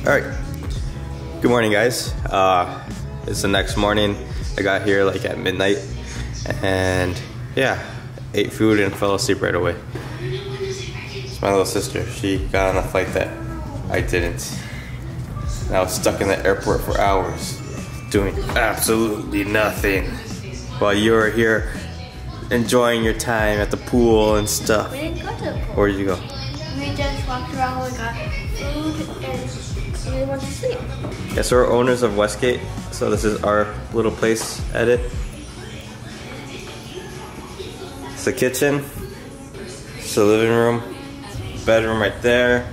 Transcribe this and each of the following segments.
Alright, good morning guys. It's the next morning. I got here like at midnight and yeah, ate food and fell asleep right away. It's my little sister. She got on a flight that I didn't. And I was stuck in the airport for hours doing absolutely nothing while you were here enjoying your time at the pool and stuff. We didn't go to the pool. Where did you go? We just walked around, we got food, and we went to sleep. Yeah, so we're owners of Westgate, so this is our little place at it. It's the kitchen, it's the living room, bedroom right there.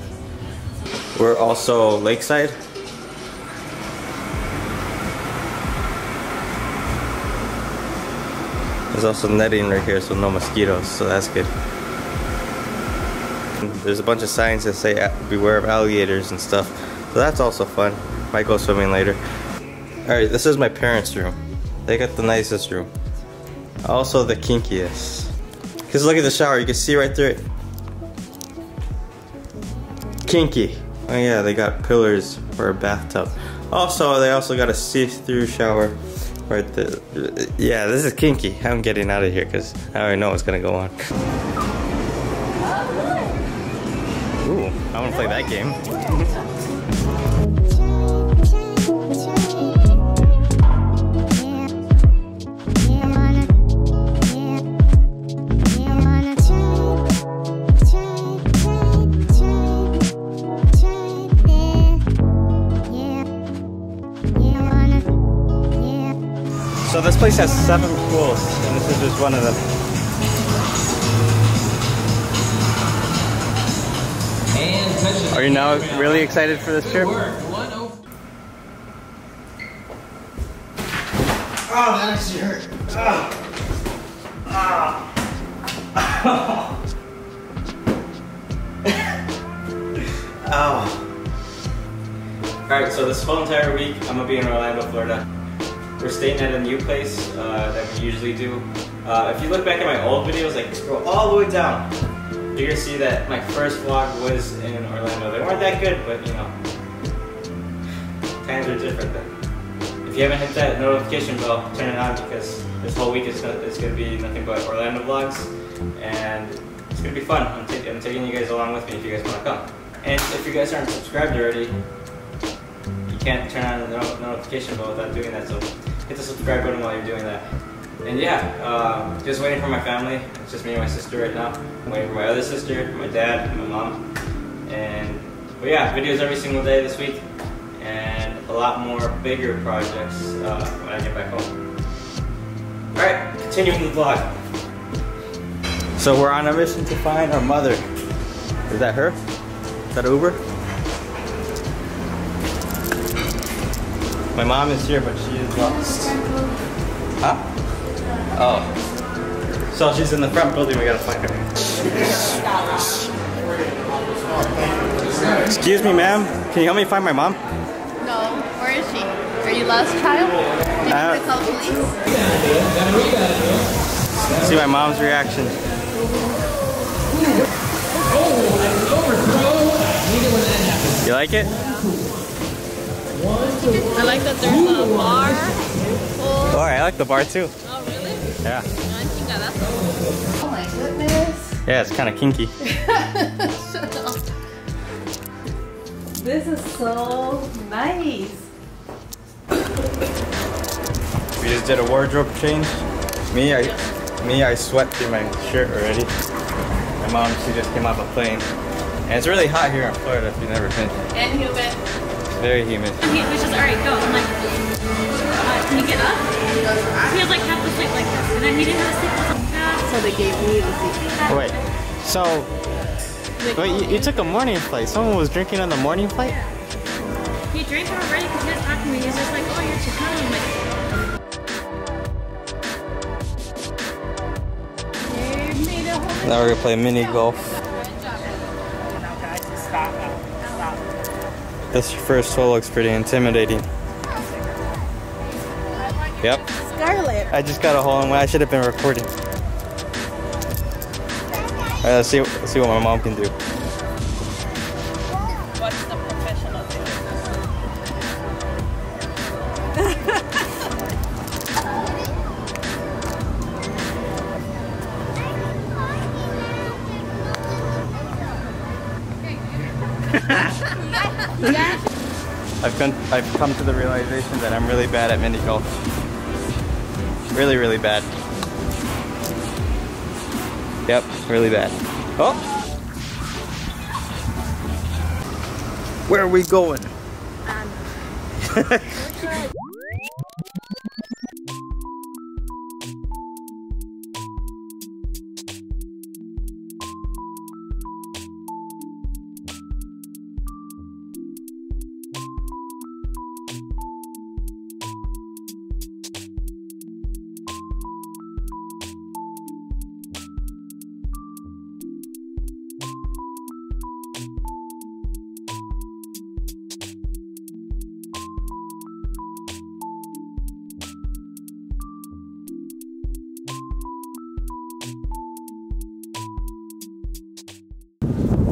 We're also lakeside. There's also netting right here, so no mosquitoes, so that's good. There's a bunch of signs that say beware of alligators and stuff, so that's also fun. Might go swimming later. Alright, this is my parents' room. They got the nicest room. Also the kinkiest. Because look at the shower, you can see right through it. Kinky. Oh yeah, they got pillars for a bathtub. Also, they also got a see-through shower right there. Yeah, this is kinky. I'm getting out of here because I already know what's gonna go on. Ooh, I wanna play that game. So this place has 7 pools, and this is just one of them. Are you now really excited for this trip? Oh, that actually hurt. Alright, so this whole entire week I'm gonna be in Orlando, Florida. We're staying at a new place that we usually do. If you look back at my old videos, like scroll all the way down, you're gonna see that my first vlog was in Orlando. They weren't that good, but you know, times are different then. If you haven't hit that notification bell, turn it on because this whole week is gonna be nothing but Orlando vlogs, and it's gonna be fun. I'm taking you guys along with me if you guys want to come. And if you guys aren't subscribed already, you can't turn on the notification bell without doing that. So hit the subscribe button while you're doing that. And yeah, just waiting for my family. It's just me and my sister right now. I'm waiting for my other sister, my dad, and my mom. But yeah, videos every single day this week. And a lot more bigger projects when I get back home. Alright, continuing the vlog. So we're on a mission to find our mother. Is that her? Is that Uber? My mom is here, but she is lost. Huh? Oh. So she's in the front building, we gotta find her. Excuse me, ma'am. Can you help me find my mom? No. Where is she? Are you lost, child? Did you call police? See my mom's reaction. You like it? I like that there's a bar. Oh, I like the bar too. Oh, really? Yeah. Oh my goodness. Yeah, it's kind of kinky. Shut up. This is so nice. We just did a wardrobe change. Me, I sweat through my shirt already. My mom, she just came off a plane. And it's really hot here in Florida if you've never been. And humid. Very humid. And he was just, alright, go. I'm like, can you get up? He was like, have to sleep like this. And then he didn't have to sleep like that. So they gave me the seat. Wait, so, wait, you took a morning flight. Someone was drinking on the morning flight? He drank already because he was talking to me. He's just like, oh, you're Chicano. I'm like, now we're gonna play mini golf. This first hole looks pretty intimidating. Yep. Scarlet. I just got a hole in one. I should have been recording. Alright, let's see what my mom can do. What's the professional do? I've come to the realization that I'm really bad at mini golf. Really, really bad. Yep, really bad. Oh! Where are we going?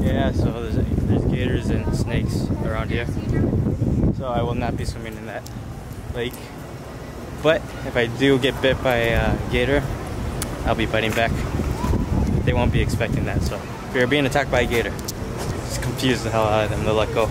Yeah, so there's gators and snakes around here. So I will not be swimming in that lake. But if I do get bit by a gator, I'll be biting back. They won't be expecting that, so if you're being attacked by a gator, just confuse the hell out of them to let go.